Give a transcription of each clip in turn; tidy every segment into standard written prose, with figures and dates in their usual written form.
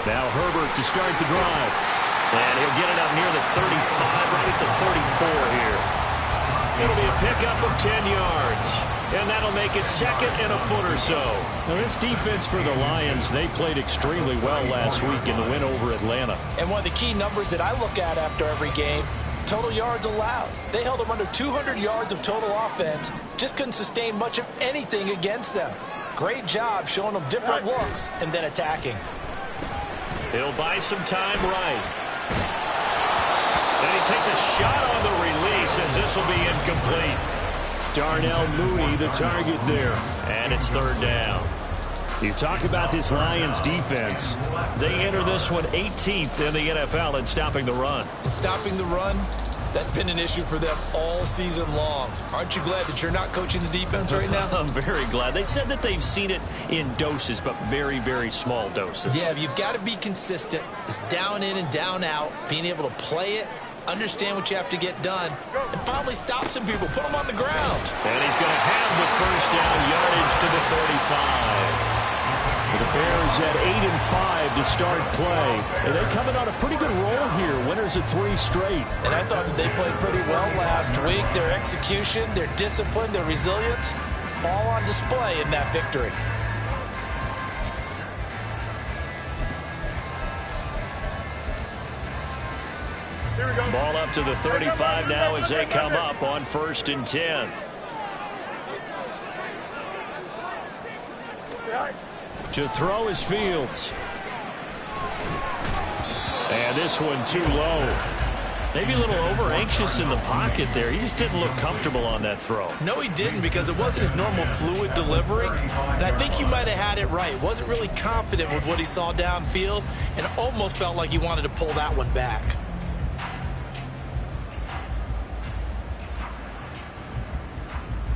Now Herbert to start the drive. And he'll get it up near the 35, right at the 34 here. It'll be a pickup of 10 yards. And that'll make it second and a foot or so. Now this defense for the Lions, they played extremely well last week in the win over Atlanta. And one of the key numbers that I look at after every game, total yards allowed. They held them under 200 yards of total offense. Just couldn't sustain much of anything against them. Great job showing them different looks and then attacking. He'll buy some time right. And he takes a shot on the release as this will be incomplete. Darnell Mooney the target there. And it's third down. You talk about this Lions defense. They enter this one 18th in the NFL in stopping the run. And stopping the run, that's been an issue for them all season long. Aren't you glad that you're not coaching the defense right now? I'm very glad. They said that they've seen it in doses, but very, very small doses. Yeah, you've got to be consistent. It's down in and down out, being able to play it, understand what you have to get done, and finally stop some people, put them on the ground. And he's going to have the first down, yardage to the 35. The Bears at 8-5 to start play. And they're coming on a pretty good roll here. Winners of 3 straight. And I thought that they played pretty well last week. Their execution, their discipline, their resilience, all on display in that victory. Here we go. Ball up to the 35 now as they come up on 1st and 10. To throw is Fields. And this one too low. Maybe a little over-anxious in the pocket there. He just didn't look comfortable on that throw. No, he didn't, because it wasn't his normal fluid delivery. And I think you might have had it right. Wasn't really confident with what he saw downfield and almost felt like he wanted to pull that one back.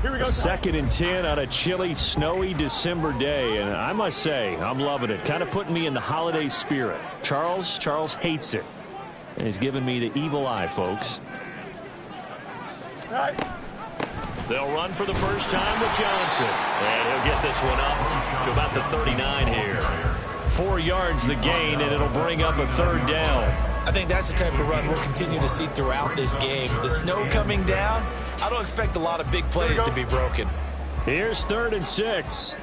Here we go. 2nd and 10 on a chilly, snowy December day. And I must say, I'm loving it. Kind of putting me in the holiday spirit. Charles hates it. And he's giving me the evil eye, folks. They'll run for the first time with Johnson. And he'll get this one up to about the 39 here. 4 yards the gain, and it'll bring up a 3rd down. I think that's the type of run we'll continue to see throughout this game. The snow coming down, I don't expect a lot of big plays to be broken. Here's 3rd and 6.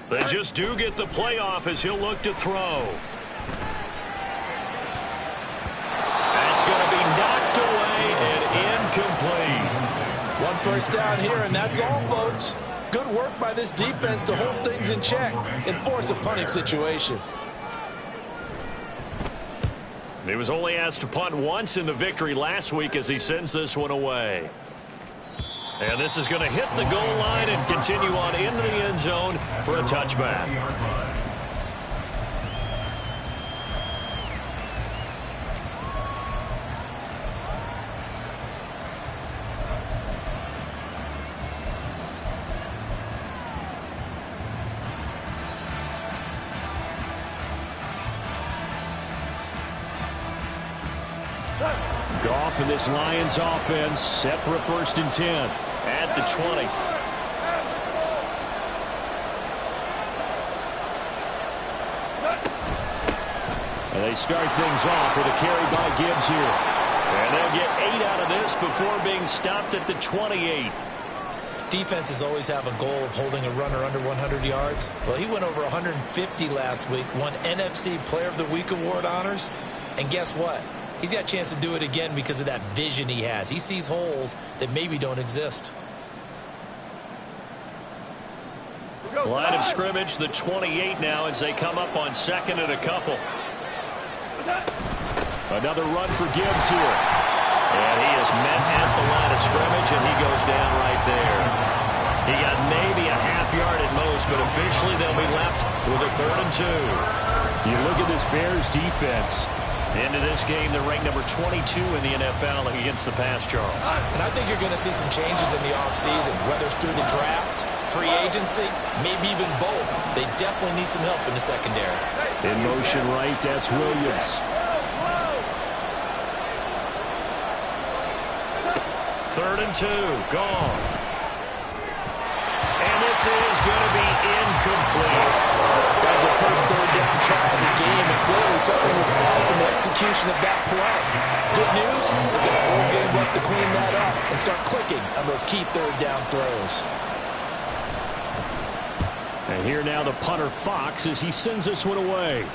They just do get the playoff as he'll look to throw. That's going to be knocked away and incomplete. 1 first down here, and that's all, folks. Good work by this defense to hold things in check and force a punting situation. He was only asked to punt once in the victory last week as he sends this one away. And this is going to hit the goal line and continue on into the end zone for a touchback. Goff and this Lions offense set for a 1st and 10 at the 20. And they start things off with a carry by Gibbs here. And they'll get 8 out of this before being stopped at the 28. Defenses always have a goal of holding a runner under 100 yards. Well, he went over 150 last week, won NFC Player of the Week award honors. And guess what? He's got a chance to do it again because of that vision he has. He sees holes that maybe don't exist. Line of scrimmage, the 28 now as they come up on 2nd and a couple. Another run for Gibbs here. And he is met at the line of scrimmage, and he goes down right there. He got maybe a half yard at most, but officially they'll be left with a 3rd and 2. You look at this Bears defense. Into this game, they're ranked number 22 in the NFL against the pass, Charles. And I think you're going to see some changes in the offseason, whether it's through the draft, free agency, maybe even both. They definitely need some help in the secondary. In motion right, that's Williams. Third and 2, Goff. And this is going to be incomplete. That was the first third down try of the game, and clearly something was off in the execution of that play. Good news, they've got a whole game left to clean that up and start clicking on those key third down throws. And here now the punter Fox as he sends this one away.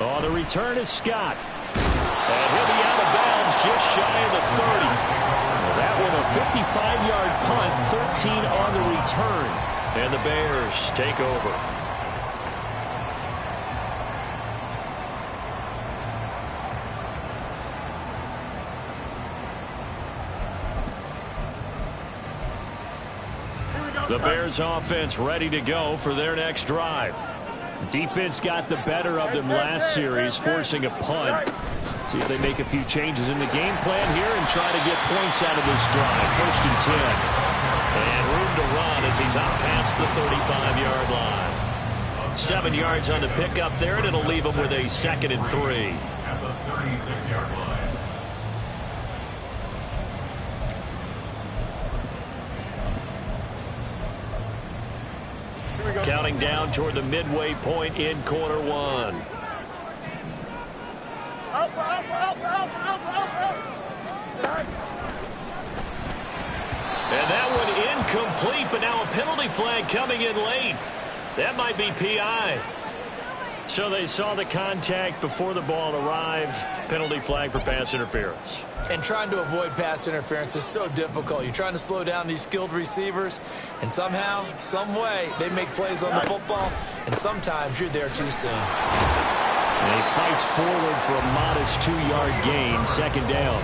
Oh, the return is Scott. And he'll be out of bounds just shy of the 30. That one a 55-yard punt, 13 on the return. And the Bears take over. The Bears offense ready to go for their next drive. Defense got the better of them last series, forcing a punt. See if they make a few changes in the game plan here and try to get points out of this drive. First and 10. And room to run as he's out past the 35-yard line. 7 yards on the pickup there, and it'll leave him with a 2nd and 3. At the 36-yard line. Counting down toward the midway point in quarter one. And that one incomplete, but now a penalty flag coming in late. That might be PI. So they saw the contact before the ball arrived. Penalty flag for pass interference. And trying to avoid pass interference is so difficult. You're trying to slow down these skilled receivers, and somehow, some way, they make plays on the football, and sometimes you're there too soon. And he fights forward for a modest 2-yard gain, 2nd down.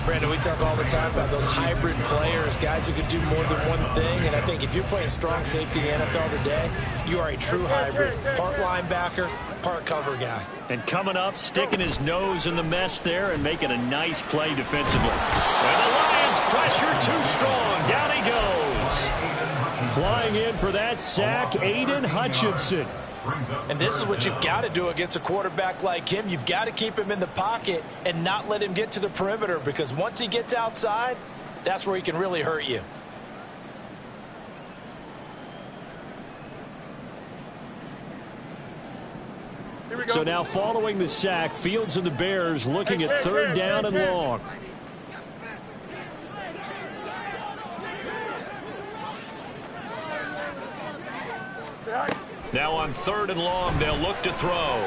Brandon, we talk all the time about those hybrid players, guys who can do more than one thing, and I think if you're playing strong safety in the NFL today, you are a true hybrid, part linebacker, part cover guy. And coming up, sticking his nose in the mess there and making a nice play defensively. And the Lions pressure too strong. Down he goes. Flying in for that sack, Aiden Hutchinson. And this is what you've got to do against a quarterback like him. You've got to keep him in the pocket and not let him get to the perimeter, because once he gets outside, that's where he can really hurt you. So now following the sack, Fields and the Bears looking at 3rd down and long. Now on 3rd and long, they'll look to throw.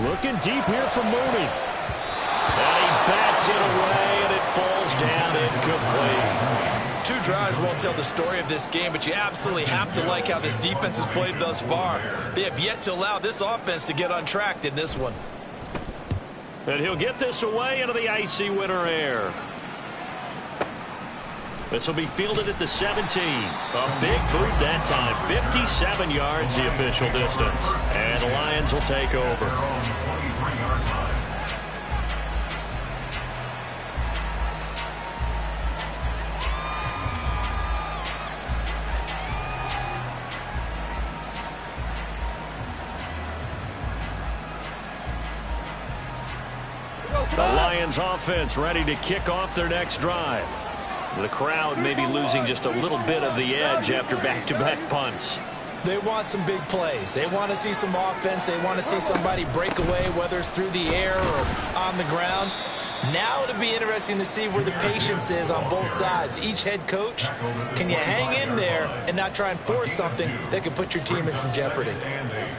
Looking deep here for Mooney. And he bats it away, and it falls down incomplete. 2 drives won't tell the story of this game, but you absolutely have to like how this defense has played thus far. They have yet to allow this offense to get untracked in this one. And he'll get this away into the icy winter air. This will be fielded at the 17. A big boot that time. 57 yards the official distance. And the Lions will take over. The Lions offense ready to kick off their next drive. The crowd may be losing just a little bit of the edge after back-to-back punts. They want some big plays. They want to see some offense. They want to see somebody break away, whether it's through the air or on the ground. Now it'll be interesting to see where the patience is on both sides. Each head coach, can you hang in there and not try and force something that could put your team in some jeopardy?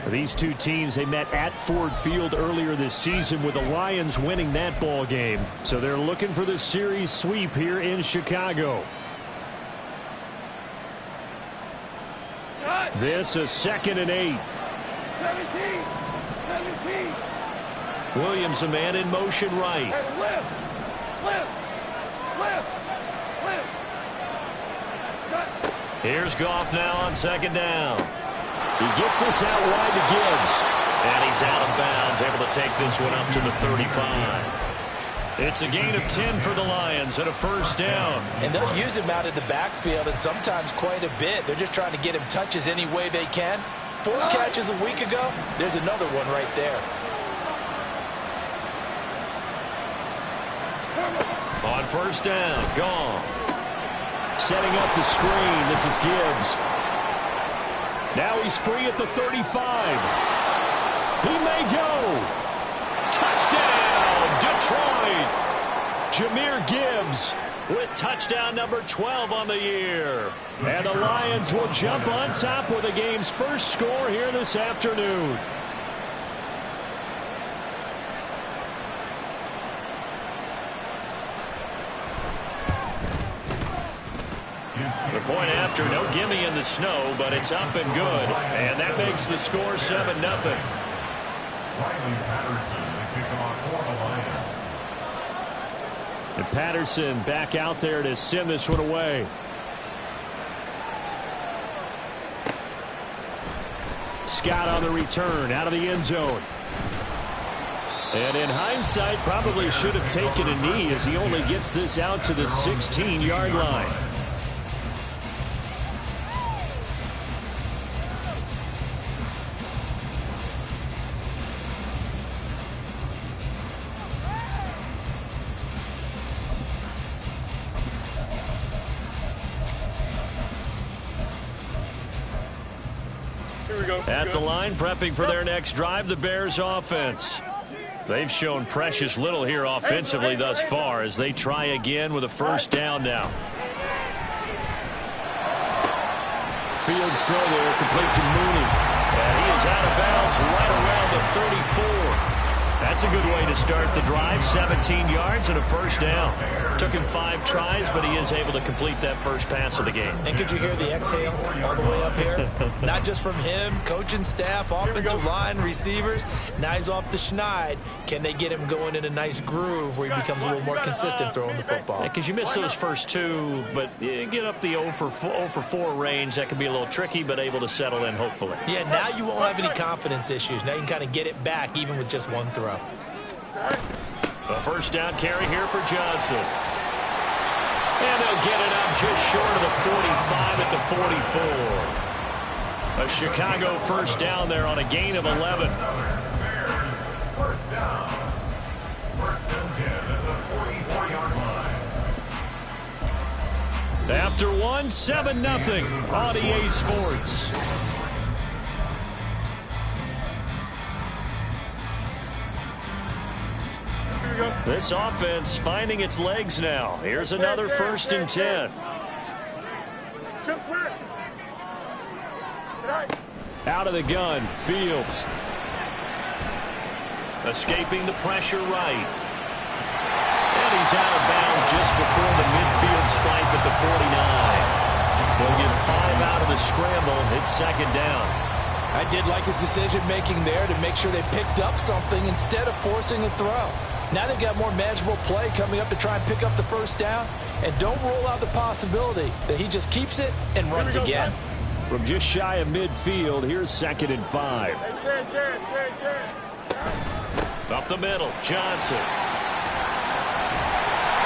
These two teams, they met at Ford Field earlier this season with the Lions winning that ball game. So they're looking for the series sweep here in Chicago. This a 2nd and 8. 17. Williams, a man in motion right. Here's Goff now on 2nd down. He gets this out wide to Gibbs. And he's out of bounds, able to take this one up to the 35. It's a gain of 10 for the Lions and a first down. And they'll use him out in the backfield, and sometimes quite a bit. They're just trying to get him touches any way they can. 4 catches a week ago. There's another one right there. On first down, Goff. Setting up the screen. This is Gibbs. Now he's free at the 35. He may go. Touchdown, Detroit. Jahmyr Gibbs with touchdown number 12 on the year. And the Lions will jump on top with the game's first score here this afternoon. The point after, no gimme in the snow, but it's up and good. And that makes the score 7-0. Riley Patterson, the kickoff for the Lions. And Patterson back out there to send this one away. Scott on the return out of the end zone. And in hindsight, probably should have taken a knee as he only gets this out to the 16-yard line. At the line, prepping for their next drive, the Bears offense. They've shown precious little here offensively thus far as they try again with a first down now. Fields throw there, complete to Mooney. And he is out of bounds right around the 34. That's a good way to start the drive. 17 yards and a first down. Took him 5 tries, but he is able to complete that first pass of the game. And could you hear the exhale all the way up here? Not just from him, coaching staff, offensive line, receivers. Now he's off the schneid. Can they get him going in a nice groove where he becomes a little more consistent throwing the football? Because you miss those first 2, but you get up the 0 for 4 range. That can be a little tricky, but able to settle in, hopefully. Yeah, now you won't have any confidence issues. Now you can kind of get it back even with just one throw. A first down carry here for Johnson. And they'll get it up just short of the 45 at the 44. A Chicago first down there on a gain of 11. First down. First and 10 at the 44-yard line. After 1, 7-0 on EA Sports. This offense finding its legs now. Here's another first and 10. Out of the gun, Fields. Escaping the pressure right. And he's out of bounds just before the midfield stripe at the 49. They'll get 5 out of the scramble. It's second down. I did like his decision-making there to make sure they picked up something instead of forcing a throw. Now they've got more manageable play coming up to try and pick up the first down. And don't rule out the possibility that he just keeps it and runs again. From just shy of midfield, here's 2nd and 5. Up the middle, Johnson.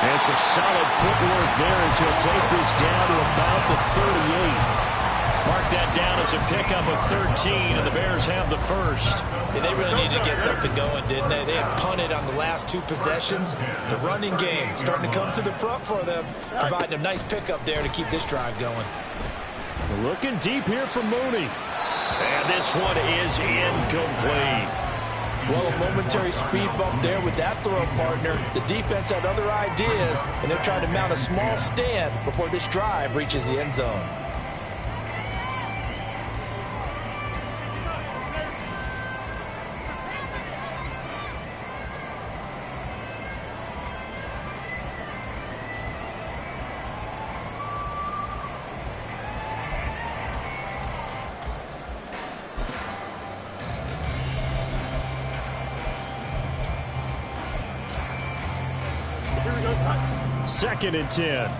And some solid footwork there as he'll take this down to about the 38. Mark that down as a pickup of 13, and the Bears have the first. Yeah, they really needed to get something going, didn't they? They had punted on the last 2 possessions. The running game starting to come to the front for them, providing a nice pickup there to keep this drive going. Looking deep here for Mooney. And this one is incomplete. Well, a momentary speed bump there with that throw partner. The defense had other ideas, and they're trying to mount a small stand before this drive reaches the end zone. Second and 10.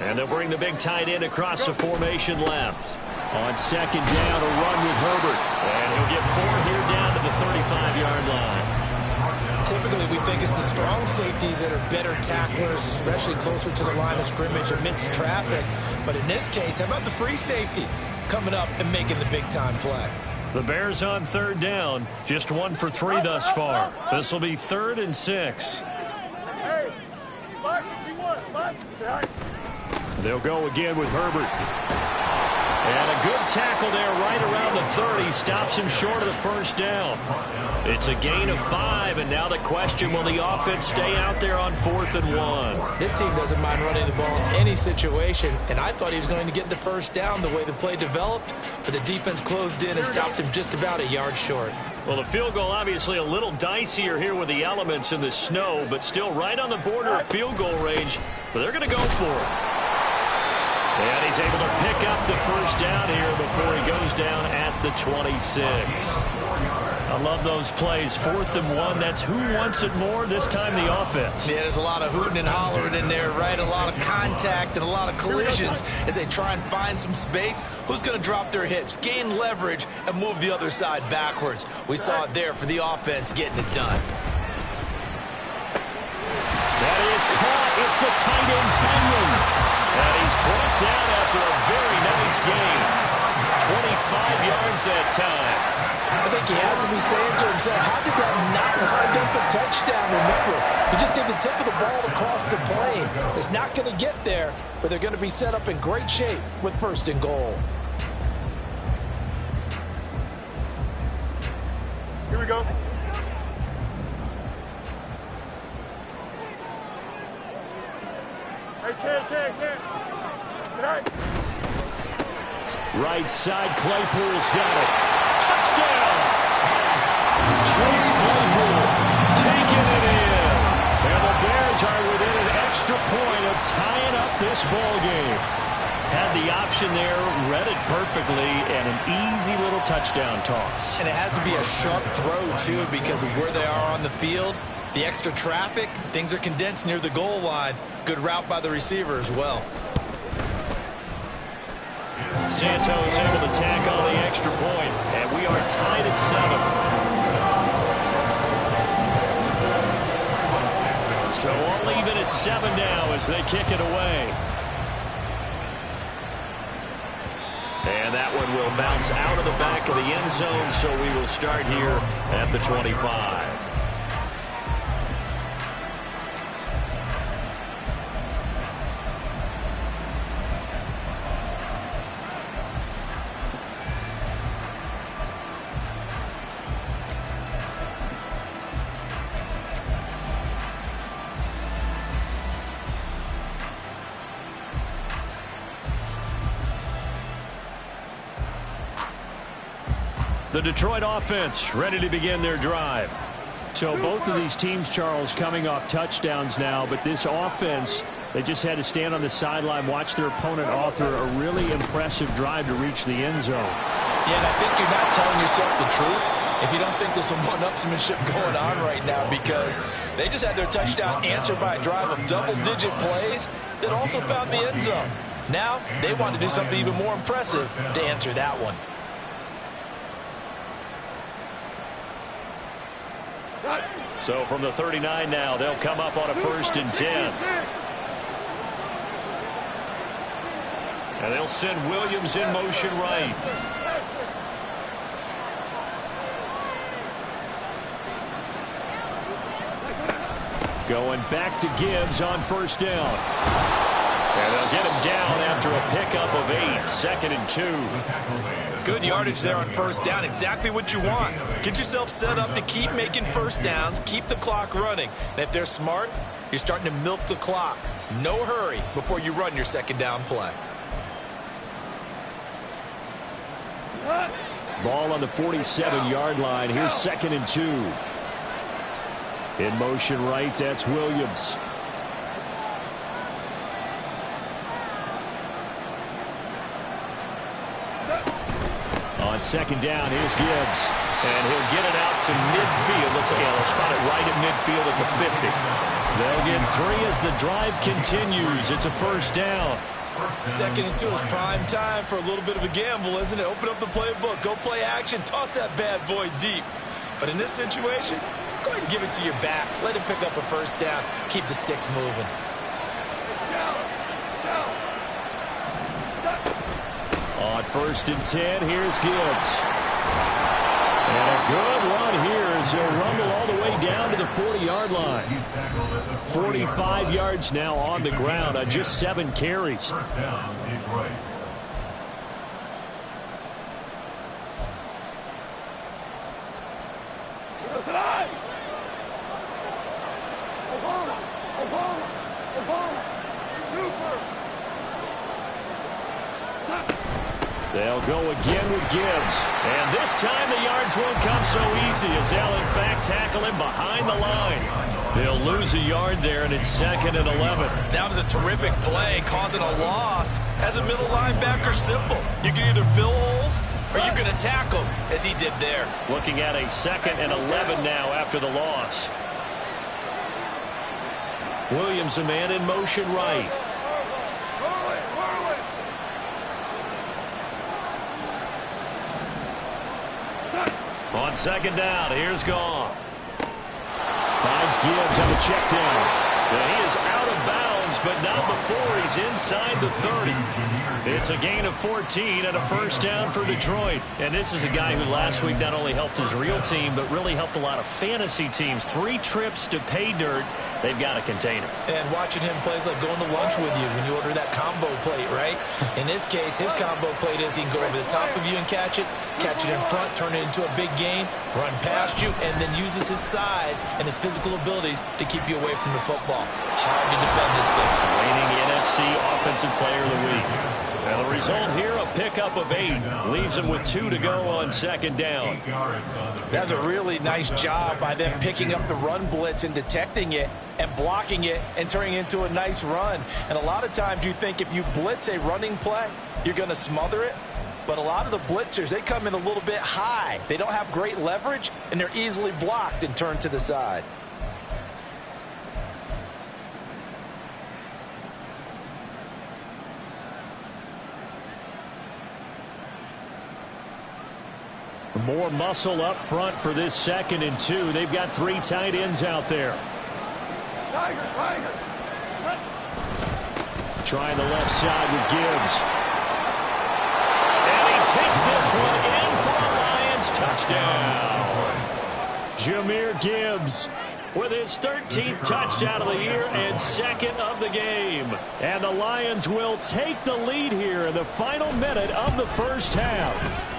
And they'll bring the big tight end across the formation left. On second down, a run with Herbert. And he'll get 4 here down to the 35-yard line. Typically, we think it's the strong safeties that are better tacklers, especially closer to the line of scrimmage amidst traffic. But in this case, how about the free safety coming up and making the big-time play? The Bears on third down, just 1 for 3 thus far. This will be 3rd and 6. They'll go again with Herbert. And a good tackle there right around the 30. Stops him short of the first down. It's a gain of 5, and now the question, will the offense stay out there on 4th and 1? This team doesn't mind running the ball in any situation, and I thought he was going to get the first down the way the play developed, but the defense closed in and stopped him just about a yard short. Well, the field goal obviously a little dicier here with the elements in the snow, but still right on the border of field goal range, but they're going to go for it. And he's able to pick up the first down here before he goes down at the 26. I love those plays. 4th and 1. That's who wants it more, this time the offense. Yeah, there's a lot of hooting and hollering in there, right? A lot of contact and a lot of collisions as they try and find some space. Who's going to drop their hips, gain leverage, and move the other side backwards? We saw it there for the offense getting it done. That is caught. It's the tight end, Tenyon. And he's brought down after a very nice game. 25 yards that time. I think he has to be saying to himself, how did that not wind up a touchdown? Remember, he just did the tip of the ball across the plane. It's not going to get there, but they're going to be set up in great shape with 1st and goal. Here we go. Hey. Right side, Claypool's got it. Touchdown! Chase Claypool taking it in. And the Bears are within an extra point of tying up this ball game. Had the option there, read it perfectly, and an easy little touchdown toss. And it has to be a sharp throw, too, because of where they are on the field. The extra traffic, things are condensed near the goal line. Good route by the receiver as well. Santos able to tack on the extra point, and we are tied at 7. So all even at 7 now as they kick it away. And that one will bounce out of the back of the end zone, so we will start here at the 25. The Detroit offense ready to begin their drive. So both of these teams, Charles, coming off touchdowns now, but this offense, they just had to stand on the sideline, watch their opponent author a really impressive drive to reach the end zone. Yeah, and I think you're not telling yourself the truth if you don't think there's some one-upsmanship going on right now, because they just had their touchdown answered by a drive of double-digit plays that also found the end zone. Now they want to do something even more impressive to answer that one. So from the 39 now, they'll come up on a 1st and 10. And they'll send Williams in motion right. Going back to Gibbs on 1st down. And they'll get him down after a pickup of 8, 2nd and 2. Good yardage there on 1st down. Exactly what you want. Get yourself set up to keep making 1st downs, keep the clock running. And if they're smart, you're starting to milk the clock. No hurry before you run your 2nd down play. Ball on the 47-yard line. Here's 2nd and 2. In motion right, that's Williams. On 2nd down, here's Gibbs. And he'll get it out to midfield. Let's see, they'll spot it right at midfield at the 50. They'll get 3 as the drive continues. It's a 1st down. 2nd and 2 is prime time for a little bit of a gamble, isn't it? Open up the playbook, go play action, toss that bad boy deep. But in this situation, go ahead and give it to your back. Let him pick up a first down. Keep the sticks moving. On 1st and 10, here's Gibbs. And a good run here as he'll rumble all the way down to the 40-yard line. 45 yards now on the ground on just 7 carries. First down, Detroit. They'll go again with Gibbs. And this time the yards won't come so easy as they'll in fact tackle him behind the line. They'll lose a yard there, and it's 2nd and 11. That was a terrific play, causing a loss. As a middle linebacker, simple. You can either fill holes or you can attack them, as he did there. Looking at a 2nd and 11 now after the loss. Williams, a man in motion right. On 2nd down, here's Goff. Finds Gibbs on the check down. And he is out of bounds, but not before he's inside the 30. It's a gain of 14 and a first down for Detroit. And this is a guy who last week not only helped his real team, but really helped a lot of fantasy teams. 3 trips to pay dirt. They've got to contain him. And watching him plays like going to lunch with you when you order that combo plate, right? In this case, his combo plate is he can go over the top of you and catch it in front, turn it into a big gain, run past you, and then uses his size and his physical abilities to keep you away from the football. Hard to defend this guy. Reigning NFC Offensive Player of the Week. And the result here, a pickup of 8. Leaves him with 2 to go on 2nd down. That's a really nice job by them picking up the run blitz and detecting it and blocking it and turning it into a nice run. And a lot of times you think if you blitz a running play, you're going to smother it. But a lot of the blitzers, they come in a little bit high. They don't have great leverage, and they're easily blocked and turned to the side. More muscle up front for this 2nd and 2. They've got 3 tight ends out there. Trying the left side with Gibbs. And he takes this one in for a Lions touchdown. Jahmyr Gibbs with his 13th touchdown of the year and 2nd of the game. And the Lions will take the lead here in the final minute of the first half.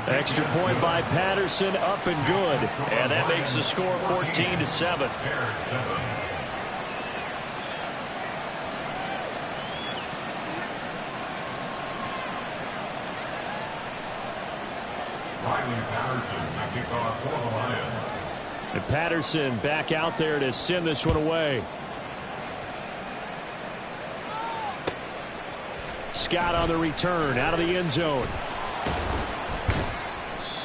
Extra point by Patterson, up and good. And that makes the score 14-7. Riley Patterson, the kickoff for the Lions. And Patterson back out there to send this one away. Scott on the return, out of the end zone.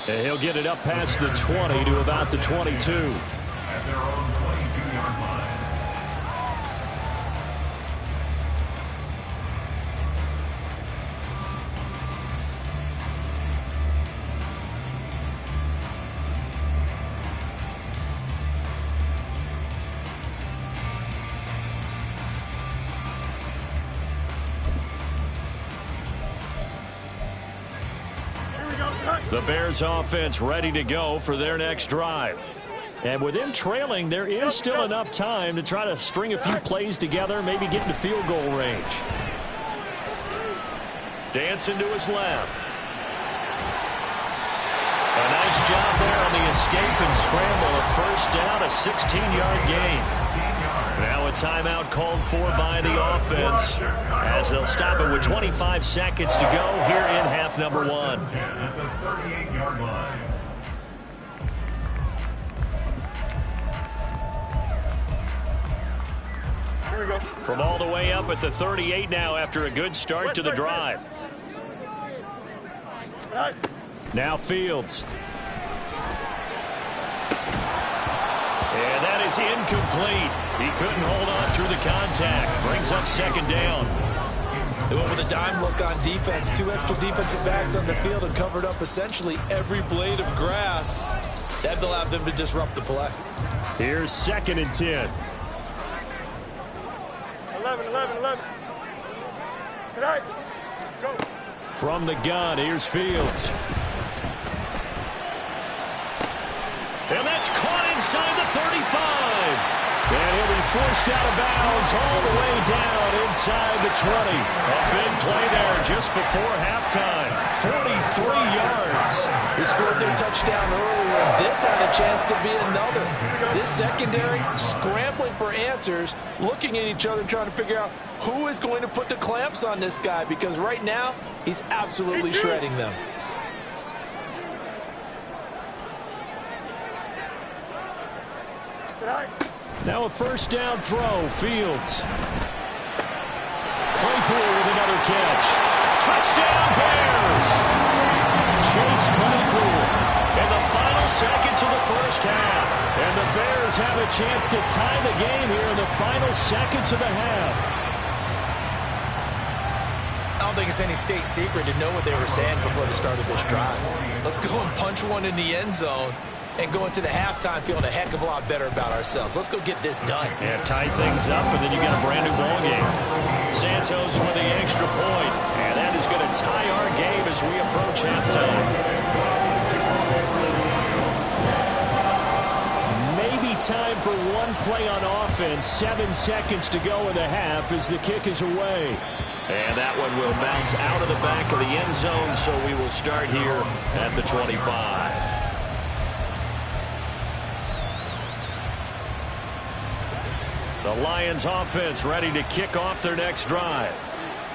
And he'll get it up past the 20 to about the 22. At their own 22-yard line. The Bears offense ready to go for their next drive. And with them trailing, there is still enough time to try to string a few plays together, maybe get into field goal range. Dancing to his left. A nice job there on the escape and scramble. A first down, a 16-yard gain. Now a timeout called for by the offense as they'll stop it with 25 seconds to go here in half number 1. At the 38-yard line. Here we go. From all the way up at the 38 now after a good start to the drive. Now Fields. And that is incomplete. He couldn't hold on through the contact. Brings up 2nd down. They went with a dime look on defense. 2 extra defensive backs on the field and covered up essentially every blade of grass. That allowed them to disrupt the play. Here's 2nd and 10. 11. Good night. Go. From the gun, here's Fields. And that's caught inside the 35. And he'll be forced out of bounds all the way down inside the 20. A big play there just before halftime. 43 yards. They scored their touchdown earlier, and this had a chance to be another. This secondary scrambling for answers, looking at each other, trying to figure out who is going to put the clamps on this guy, because right now he's absolutely shredding them. Now a first down throw. Fields. Claypool with another catch. Touchdown Bears! Chase Claypool in the final seconds of the first half. And the Bears have a chance to tie the game here in the final seconds of the half. I don't think it's any state secret to know what they were saying before the start of this drive. Let's go and punch one in the end zone and go into the halftime feeling a heck of a lot better about ourselves. Let's go get this done. Yeah, tie things up, and then you got a brand new ball game. Santos with the extra point, and that is going to tie our game as we approach halftime. Maybe time for one play on offense. 7 seconds to go in the half as the kick is away. And that one will bounce out of the back of the end zone, so we will start here at the 25. The Lions offense ready to kick off their next drive.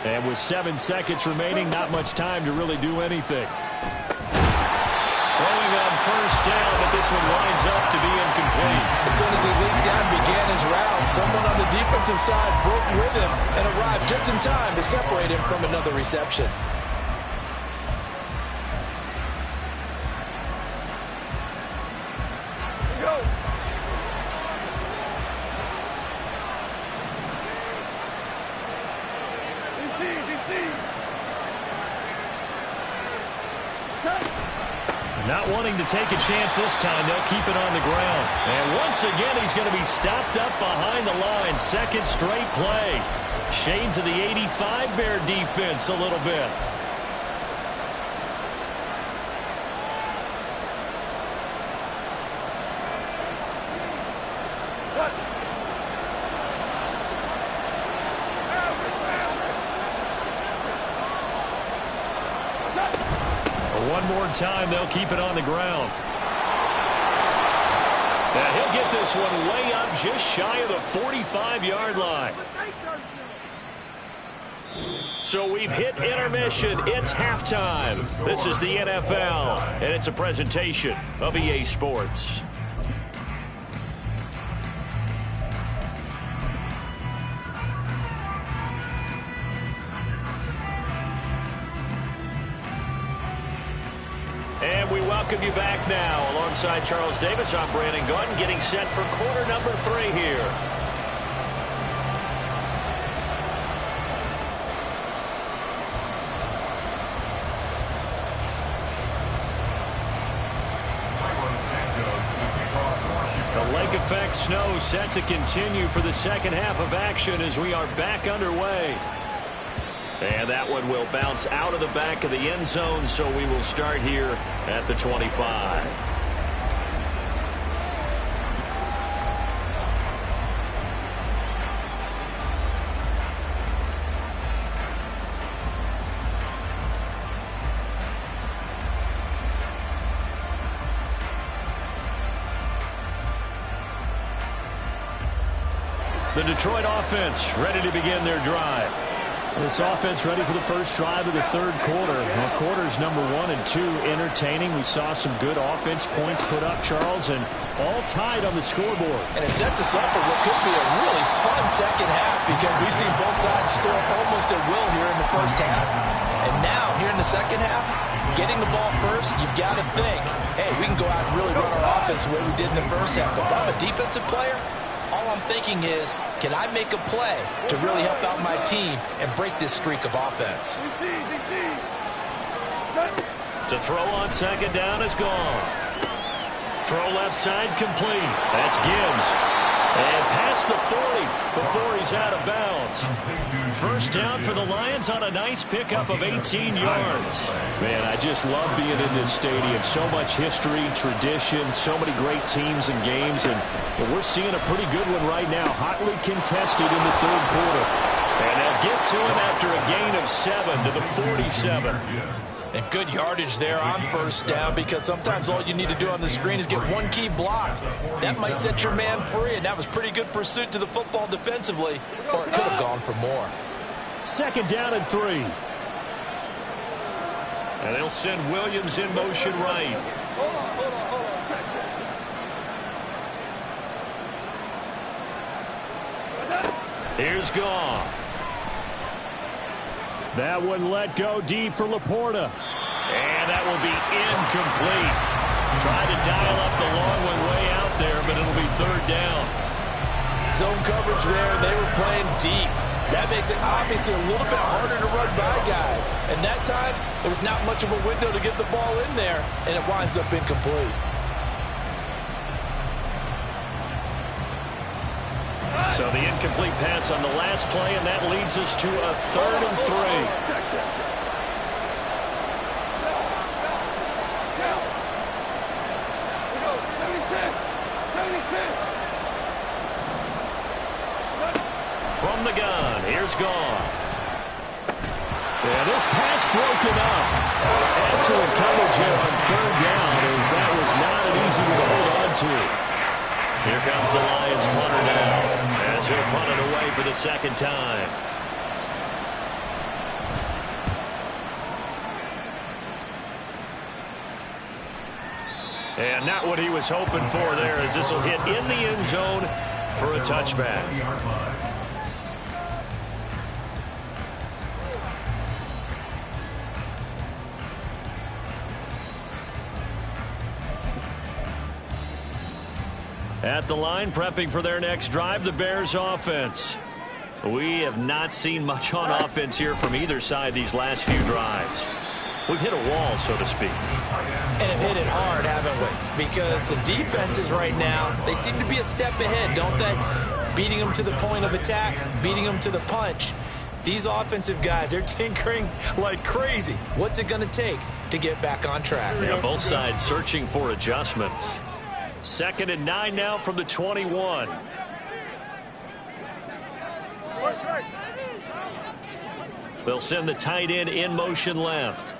And with 7 seconds remaining, not much time to really do anything. Throwing on first down, but this one winds up to be incomplete. As soon as he leaped down and began his route, someone on the defensive side broke with him and arrived just in time to separate him from another reception. Not wanting to take a chance this time, they'll keep it on the ground. And once again, he's going to be stopped up behind the line. 2nd straight play. Shades of the 85 Bear defense a little bit. One more time, they'll keep it on the ground. And he'll get this one way up just shy of the 45-yard line. So we've hit intermission. It's halftime. This is the NFL, and it's a presentation of EA Sports. And we welcome you back now. Alongside Charles Davis, I'm Brandon Gaudin, getting set for quarter number 3 here. The lake effect snow set to continue for the second half of action as we are back underway. And that one will bounce out of the back of the end zone, so we will start here at the 25. The Detroit offense ready to begin their drive. This offense ready for the first drive of the third quarter. Well, quarters number 1 and 2 entertaining. We saw some good offense points put up, Charles, and all tied on the scoreboard. And it sets us up for what could be a really fun second half because we've seen both sides score almost at will here in the first half. And now, here in the second half, getting the ball first, you've got to think, hey, we can go out and really run our offense the way we did in the first half. But if I'm a defensive player, all I'm thinking is, can I make a play to really help out my team and break this streak of offense? To throw on second down is gone. Throw left side complete. That's Gibbs. And past the 40 before he's out of bounds. First down for the Lions on a nice pickup of 18 yards. Man, I just love being in this stadium. So much history, tradition, so many great teams and games. And we're seeing a pretty good one right now. Hotly contested in the third quarter. And they'll get to him after a gain of 7 to the 47. And good yardage there on first down, because sometimes all you need to do on the screen is get one key block. That might set your man free, and that was pretty good pursuit to the football defensively, or it could have gone for more. Second down and 3. And they'll send Williams in motion right. Here's Goff. That one let go deep for Laporta. And that will be incomplete. Tried to dial up the long one way out there, but it'll be third down. Zone coverage there, they were playing deep. That makes it obviously a little bit harder to run by guys. And that time, there was not much of a window to get the ball in there, and it winds up incomplete. So the incomplete pass on the last play, and that leads us to a 3rd and 3. From the gun, here's Goff. And this pass broken up. Excellent coverage here on 3rd down, as that was not an easy one to hold on to. Here comes the Lions punter now, as he'll punt it away for the second time. And not what he was hoping for there, as this will hit in the end zone for a touchback. At the line, prepping for their next drive, the Bears offense. We have not seen much on offense here from either side these last few drives. We've hit a wall, so to speak. And have hit it hard, haven't we? Because the defenses right now, they seem to be a step ahead, don't they? Beating them to the point of attack, beating them to the punch. These offensive guys, they're tinkering like crazy. What's it going to take to get back on track? Yeah, both sides searching for adjustments. 2nd and 9 now from the 21. They'll send the tight end in motion left.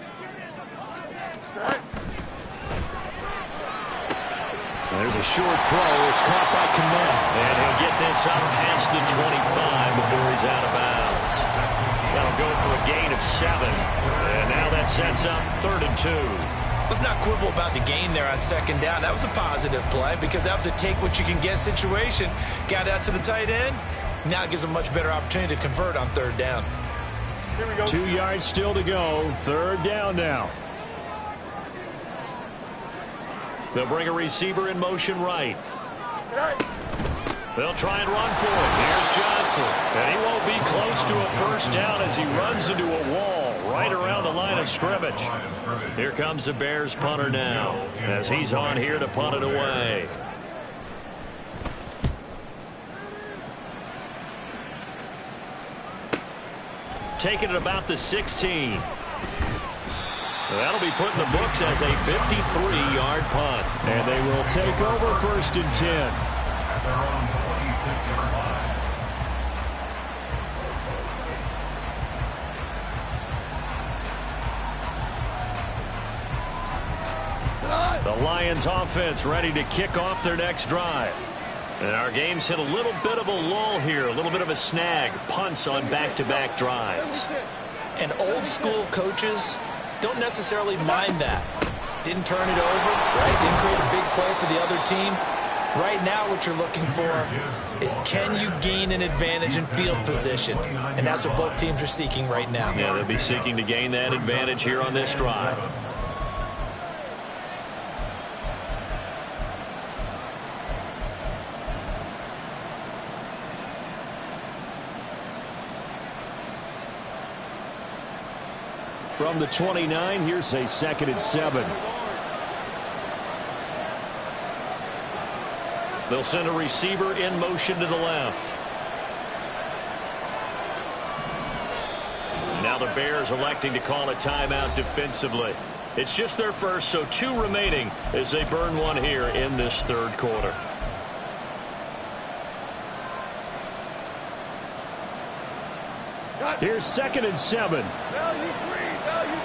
There's a short throw. It's caught by Kmet. And he'll get this up past the 25 before he's out of bounds. That'll go for a gain of 7. And now that sets up 3rd and 2. Let's not quibble about the gain there on 2nd down. That was a positive play, because that was a take-what-you-can-get situation. Got out to the tight end. Now it gives a much better opportunity to convert on 3rd down. Here we go. 2 yards still to go. 3rd down now. They'll bring a receiver in motion right. They'll try and run for it. Here's Johnson. And he won't be close to a first down as he runs into a wall right around the line of scrimmage. Here comes the Bears punter now, as he's on here to punt it away. Taking it about the 16. That'll be put in the books as a 53-yard punt. And they will take over 1st and 10. At their own 26-yard line. The Lions offense ready to kick off their next drive. And our game's hit a little bit of a lull here, a little bit of a snag. Punts on back-to-back drives. And old-school coaches don't necessarily mind that. Didn't turn it over, right? Didn't create a big play for the other team. Right now what you're looking for is, can you gain an advantage in field position? And that's what both teams are seeking right now. Yeah, they'll be seeking to gain that advantage here on this drive. From the 29, here's a 2nd and 7. They'll send a receiver in motion to the left. Now the Bears electing to call a timeout defensively. It's just their first, so 2 remaining as they burn one here in this 3rd quarter. Here's 2nd and 7. Value 3, value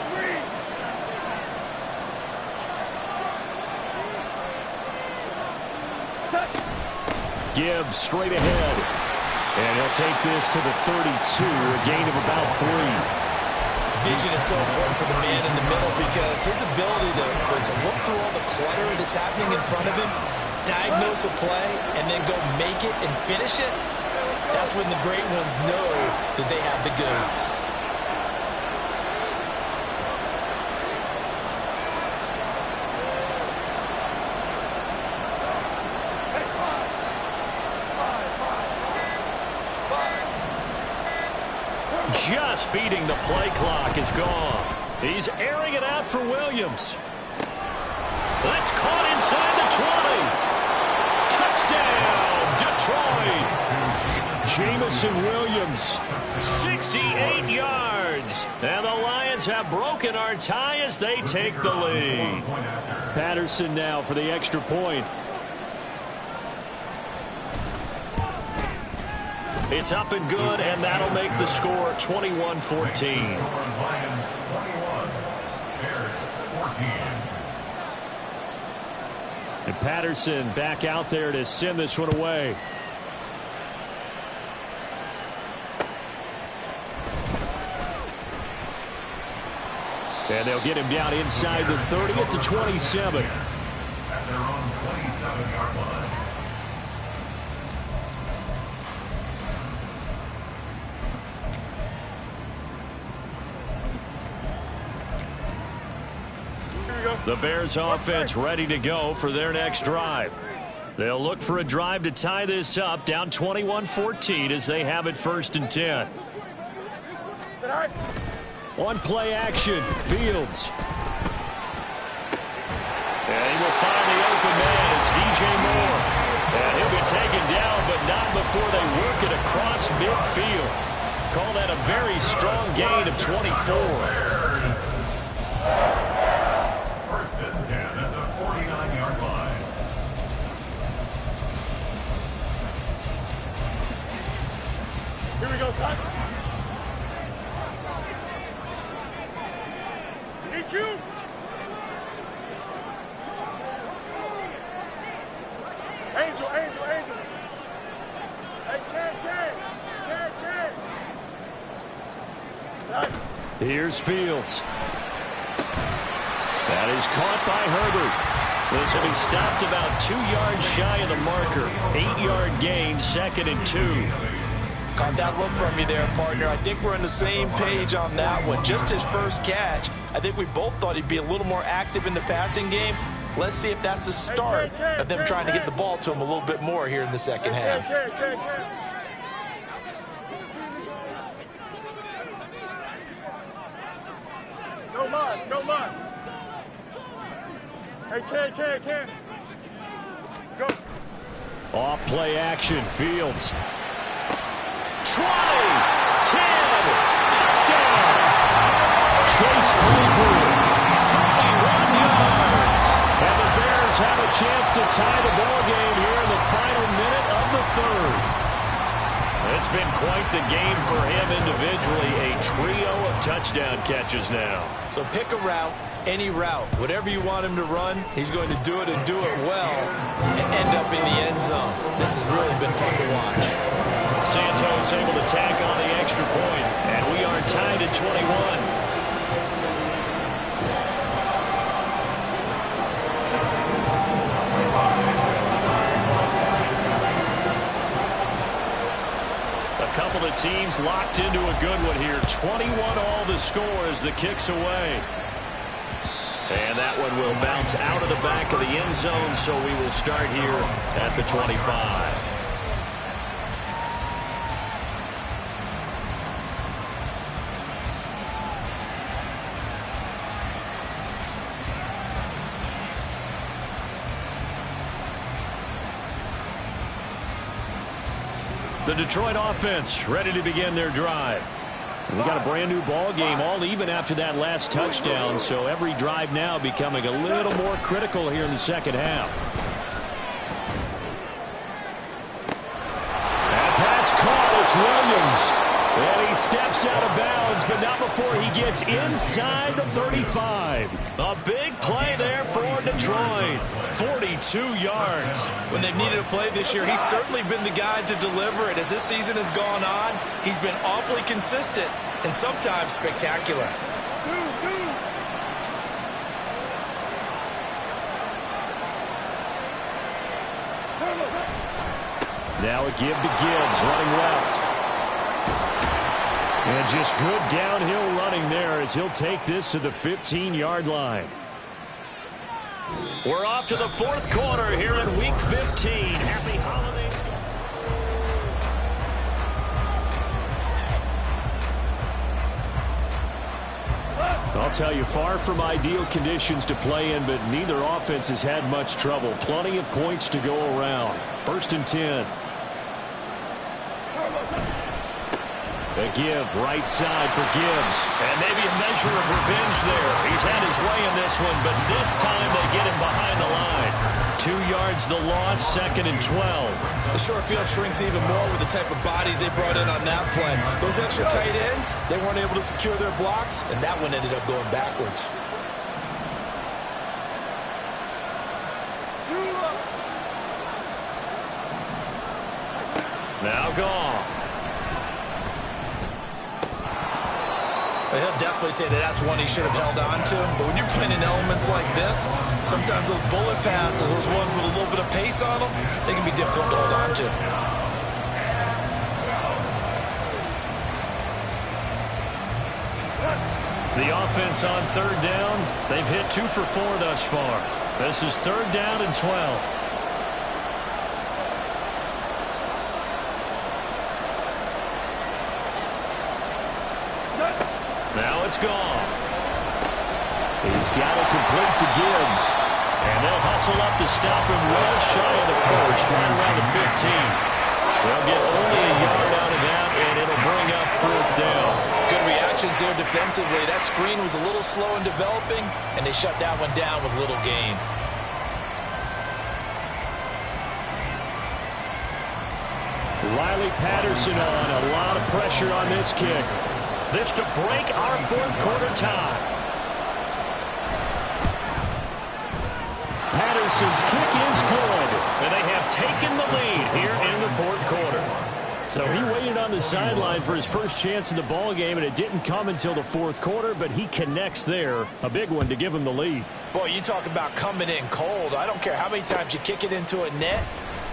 3. Gibbs straight ahead. And he'll take this to the 32, a gain of about 3. Vision is so important for the man in the middle because his ability to look through all the clutter that's happening in front of him, diagnose a play, and then go make it and finish it, that's when the great ones know that they have the goods. Just beating the play clock is gone. He's airing it out for Williams. That's caught inside the 20. Touchdown, Detroit. Jameson Williams. 68 yards. And the Lions have broken our tie as they take the lead. Patterson now for the extra point. It's up and good, and that'll make the score 21-14. Lions 21, Bears 14. And Patterson back out there to send this one away. And they'll get him down inside the 30 at the 27. At their own 27-yard line. The Bears offense ready to go for their next drive. They'll look for a drive to tie this up, down 21-14 as they have it 1st and 10. On play action, Fields. And he will find the open man. It's DJ Moore. And he'll be taken down, but not before they work it across midfield. Call that a very strong gain of 24. 1st and 10 at the 49-yard line. Here we go, son. EQ. Angel. Hey, can. Here's Fields. That is caught by Herbert. This will be stopped about 2 yards shy of the marker. 8-yard gain, 2nd and 2. Caught that look from you there, partner. I think we're on the same page on that one. Just his first catch. I think we both thought he'd be a little more active in the passing game. Let's see if that's the start of them trying to get the ball to him a little bit more here in the second half. No muss. Hey, can. Go. Off play action, Fields. 20, 10, touchdown. Chase Claypool. 31 yards. And the Bears have a chance to tie the ball game here in the final minute of the 3rd. It's been quite the game for him individually. A trio of touchdown catches now. So pick a route, any route. Whatever you want him to run, he's going to do it and do it well and end up in the end zone. This has really been fun to watch. Santos able to tack on the extra point, and we are tied at 21. Couple of teams locked into a good one here. 21-all the score as the kick's away. And that one will bounce out of the back of the end zone, so we will start here at the 25. The Detroit offense ready to begin their drive. We got a brand new ball game, all even after that last touchdown, so every drive now becoming a little more critical here in the second half. That pass caught. It's Williams. And he steps out of bounds, but not before he gets inside the 35. A big play there for Detroit. 42 yards. When they've needed a play this year, he's certainly been the guy to deliver it. As this season has gone on, he's been awfully consistent and sometimes spectacular. Now a give to Gibbs, running left. And just good downhill running there as he'll take this to the 15-yard line. We're off to the fourth quarter here in Week 15. Happy holidays. I'll tell you, far from ideal conditions to play in, but neither offense has had much trouble. Plenty of points to go around. 1st and 10. A give, right side for Gibbs. And maybe a measure of revenge there. He's had his way in this one, but this time they get him behind the line. 2 yards the loss, 2nd and 12. The short field shrinks even more with the type of bodies they brought in on that play. Those extra tight ends, they weren't able to secure their blocks, and that one ended up going backwards. Now Goff. He'll definitely say that that's one he should have held on to. But when you're playing in elements like this, sometimes those bullet passes, those ones with a little bit of pace on them, they can be difficult to hold on to. The offense on 3rd down. They've hit 2 for 4 thus far. This is 3rd down and 12. Now it's gone. He's got it complete to Gibbs. And they'll hustle up to stop him well shy of the first, right around the 15. They'll get only a yard out of that, and it'll bring up 4th down. Good reactions there defensively. That screen was a little slow in developing, and they shut that one down with little gain. Riley Patterson on. A lot of pressure on this kick. This to break our 4th quarter tie. Patterson's kick is good, and they have taken the lead here in the 4th quarter. So he waited on the sideline for his first chance in the ball game, and it didn't come until the 4th quarter, but he connects there. A big one to give him the lead. Boy, you talk about coming in cold. I don't care how many times you kick it into a net.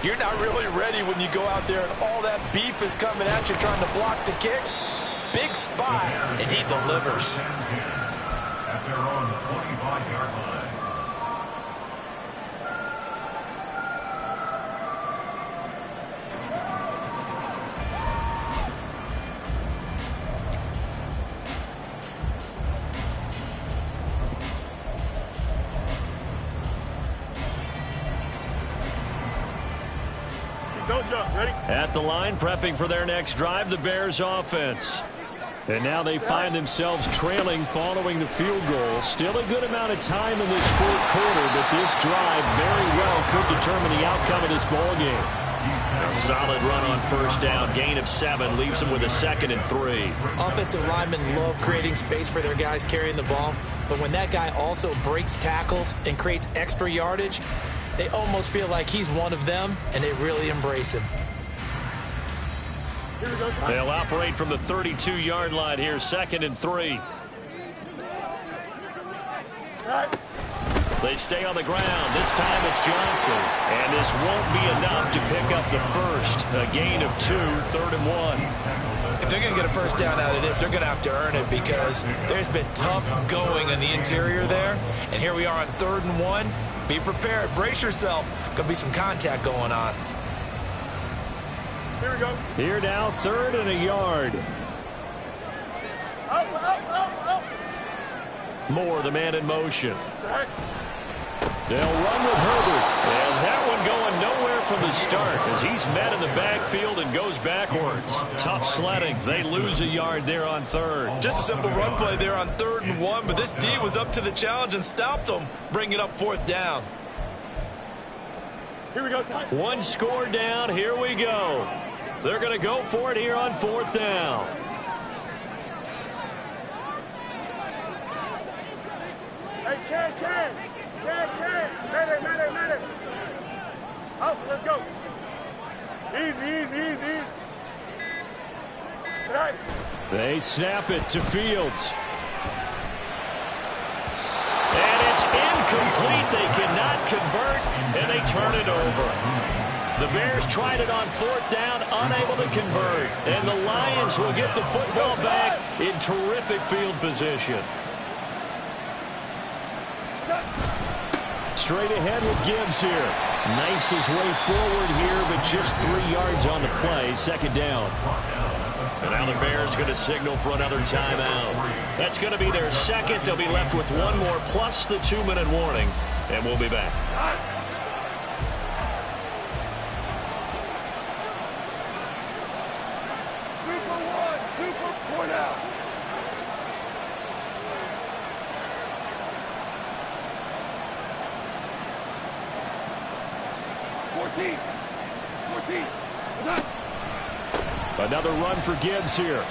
You're not really ready when you go out there and all that beef is coming at you trying to block the kick. Big spot, and he delivers. At their own 25-yard line. Don't jump. Ready? At the line, prepping for their next drive, the Bears offense. And now they find themselves trailing following the field goal. Still a good amount of time in this 4th quarter, but this drive very well could determine the outcome of this ball game. A solid run on 1st down. Gain of 7 leaves them with a 2nd and 3. Offensive linemen love creating space for their guys carrying the ball, but when that guy also breaks tackles and creates extra yardage, they almost feel like he's one of them, and they really embrace him. They'll operate from the 32-yard line here, 2nd and 3. They stay on the ground. This time it's Johnson. And this won't be enough to pick up the first. A gain of 2, 3rd and 1. If they're going to get a first down out of this, they're going to have to earn it because there's been tough going in the interior there. And here we are on 3rd and 1. Be prepared. Brace yourself. Going to be some contact going on. Here we go. Here now, 3rd and a yard. Up. Moore, the man in motion. They'll run with Herbert. And that one going nowhere from the start as he's met in the backfield and goes backwards. Tough sledding. They lose a yard there on third. Just a simple run play there on 3rd and 1, but this D was up to the challenge and stopped them, bringing up 4th down. Here we go, son. One score down. Here we go. They're going to go for it here on 4th down. Hey, Ken. Matter. Out, let's go. Easy. Right. They snap it to Fields. And it's incomplete. They cannot convert, and they turn it over. The Bears tried it on 4th down, unable to convert. And the Lions will get the football back in terrific field position. Straight ahead with Gibbs here. Knifes his way forward here, but just 3 yards on the play. 2nd down. And now the Bears going to signal for another timeout. That's going to be their second. They'll be left with one more plus the 2-minute warning. And we'll be back. 14. Another run for Gibbs here.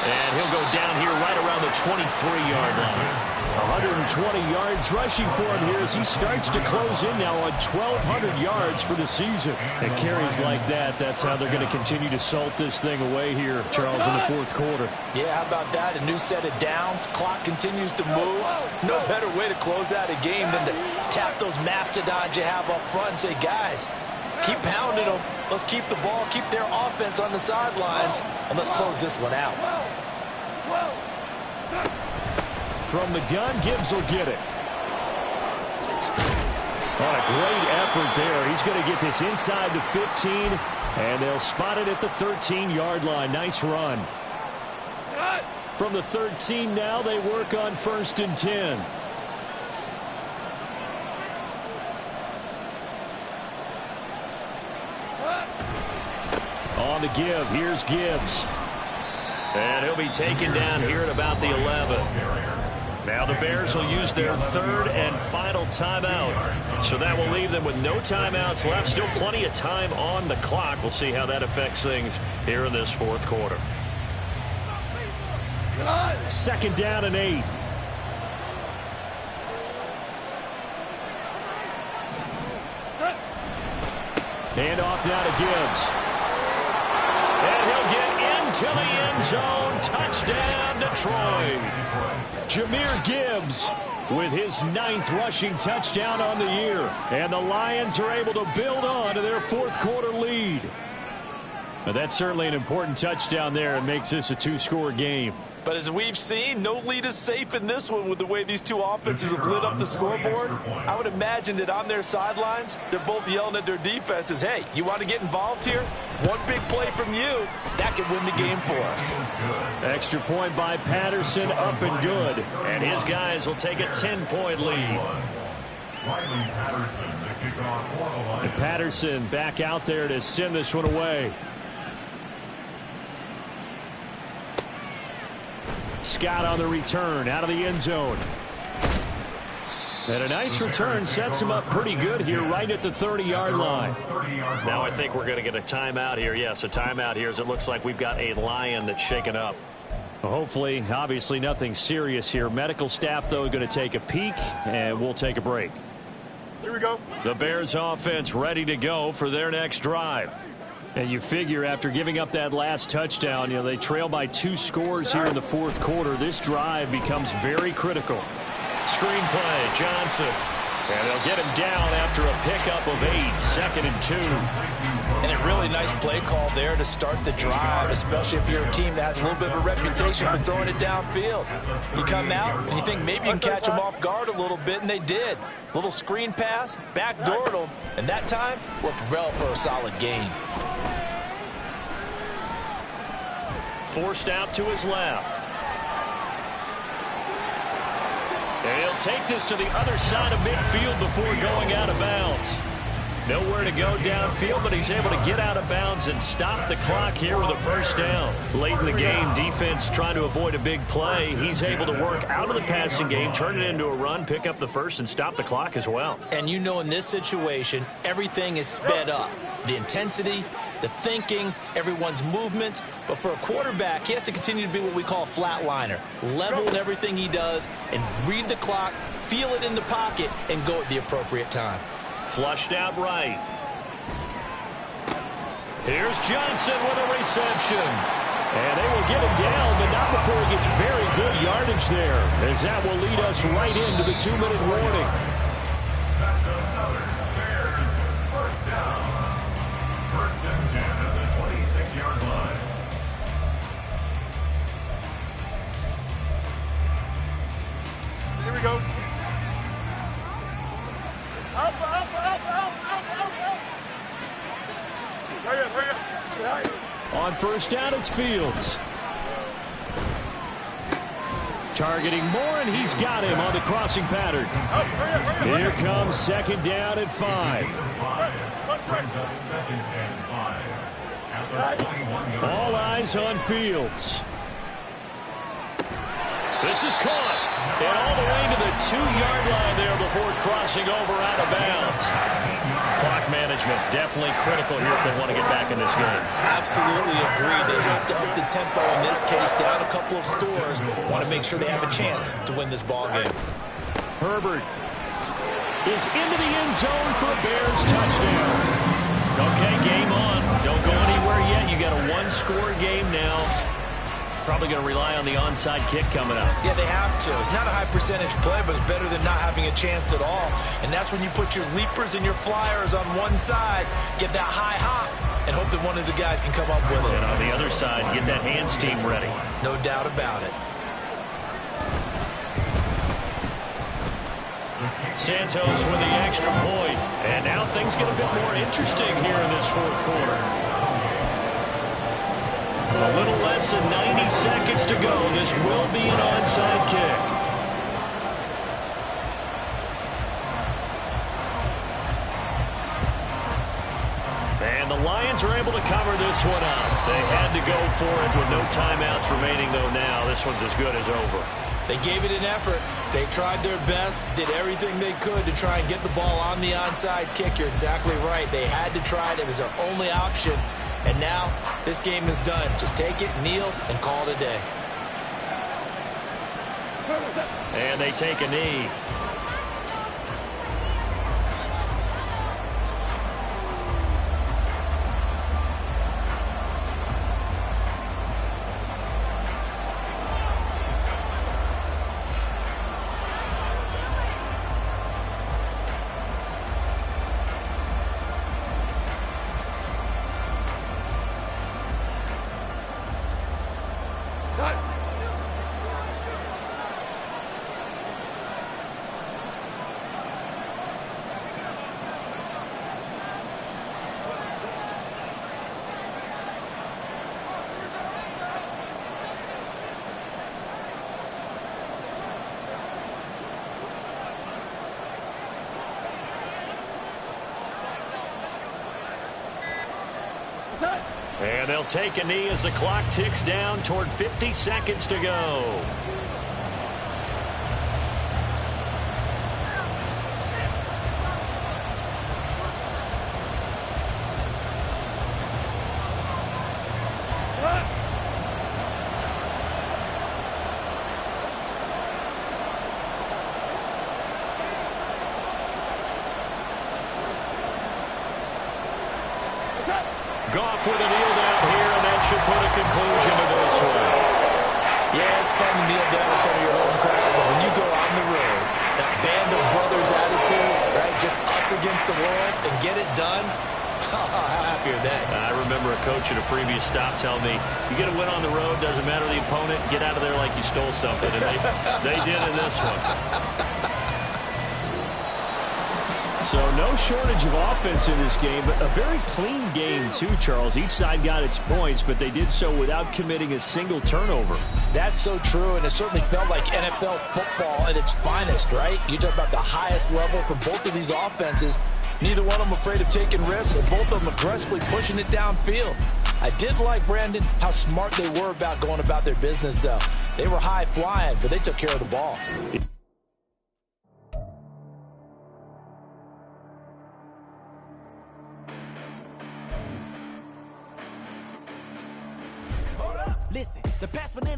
And he'll go down here right around the 23-yard line. 120 yards rushing for him here as he starts to close in now on 1,200 yards for the season. And carries like that, that's how they're going to continue to salt this thing away here, Charles, in the 4th quarter. Yeah, how about that? A new set of downs. Clock continues to move. No better way to close out a game than to tap those mastodons you have up front and say, guys, keep pounding them. Let's keep the ball, keep their offense on the sidelines, and let's close this one out. From the gun, Gibbs will get it. What a great effort there. He's going to get this inside the 15, and they'll spot it at the 13-yard line. Nice run. From the 13 now, they work on 1st and 10. On the give, here's Gibbs. And he'll be taken down here at about the 11. Now the Bears will use their 3rd and final timeout. So that will leave them with no timeouts left. Still plenty of time on the clock. We'll see how that affects things here in this 4th quarter. 2nd down and 8. Hand off now to Gibbs. And he'll get into the end zone. Touchdown, Detroit. Jahmyr Gibbs with his 9th rushing touchdown on the year. And the Lions are able to build on to their 4th quarter lead. But that's certainly an important touchdown there. It makes this a 2-score game. But as we've seen, no lead is safe in this one with the way these two offenses have lit up the scoreboard. I would imagine that on their sidelines, they're both yelling at their defenses, hey, you want to get involved here? One big play from you, that could win the game for us. Extra point by Patterson, up and good. And his guys will take a 10-point lead. And Patterson back out there to send this one away. Scott on the return, out of the end zone. And a nice return sets him up pretty good here right at the 30-yard line. Now I think we're going to get a timeout here. Yes, a timeout here as it looks like we've got a Lion that's shaken up. Hopefully, obviously nothing serious here. Medical staff, though, going to take a peek, and we'll take a break. Here we go. The Bears offense ready to go for their next drive. And you figure after giving up that last touchdown, you know, they trail by 2 scores here in the 4th quarter. This drive becomes very critical. Screen play, Johnson. And they'll get him down after a pickup of 8, 2nd and 2. And a really nice play call there to start the drive, especially if you're a team that has a little bit of a reputation for throwing it downfield. You come out and you think maybe you can catch them off guard a little bit, and they did. Little screen pass, backdoored them, and that time worked well for a solid gain. Forced out to his left. And he'll take this to the other side of midfield before going out of bounds. Nowhere to go downfield, but he's able to get out of bounds and stop the clock here with a first down. Late in the game, defense trying to avoid a big play. He's able to work out of the passing game, turn it into a run, pick up the first, and stop the clock as well. And you know in this situation, everything is sped up. The intensity, the thinking, everyone's movement. But for a quarterback, he has to continue to be what we call a flatliner. Level in everything he does and read the clock, feel it in the pocket, and go at the appropriate time. Flushed out right. Here's Johnson with a reception. And they will get him down, but not before he gets very good yardage there, as that will lead us right into the 2-minute warning. That's another Bears first down. First and 10 at the 26-yard line. Here we go. Up. Hurry up. On first down, it's Fields. Targeting Moore, and he's got him on the crossing pattern. Here comes second down at 5. Brings up second and 5. At the 21-yard line. All eyes on Fields. This is caught. And all the way to the 2-yard line there before crossing over out of bounds. Clock management definitely critical here if they want to get back in this game. Absolutely agreed. They have to up the tempo in this case, down a couple of scores. Want to make sure they have a chance to win this ball game. Herbert is into the end zone for a Bears touchdown. Okay, game on. Don't go anywhere yet. You got a 1-score game now. Probably going to rely on the onside kick coming up. Yeah, they have to. It's not a high percentage play, but it's better than not having a chance at all. And that's when you put your leapers and your flyers on one side, get that high hop, and hope that one of the guys can come up with it. And on the other side, get that hands team ready. No doubt about it. Santos with the extra point. And now things get a bit more interesting here in this fourth quarter. A little less than 90 seconds to go. This will be an onside kick. And the Lions are able to cover this one up. They had to go for it with no timeouts remaining, though, now. This one's as good as over. They gave it an effort. They tried their best, did everything they could to try and get the ball on the onside kick. You're exactly right. They had to try it. It was their only option. And now this game is done. Just take it, kneel, and call it a day. And they take a knee. And they'll take a knee as the clock ticks down toward 50 seconds to go. Goff with a kneel down here, and that should put a conclusion to this one. Yeah, it's fun to kneel down in front of your home crowd, but when you go on the road, that band of brothers attitude, right, just us against the world, and get it done, how happy are they? I remember a coach at a previous stop telling me, you get a win on the road, doesn't matter the opponent, get out of there like you stole something, and they did in this one. So no shortage of offense in this game, but a very clean game too, Charles. Each side got its points, but they did so without committing a single turnover. That's so true, and it certainly felt like NFL football at its finest, right? You talk about the highest level for both of these offenses. Neither one of them afraid of taking risks, and both of them aggressively pushing it downfield. I did like, Brandon, how smart they were about going about their business, though. They were high flying, but they took care of the ball. Listen, the past banana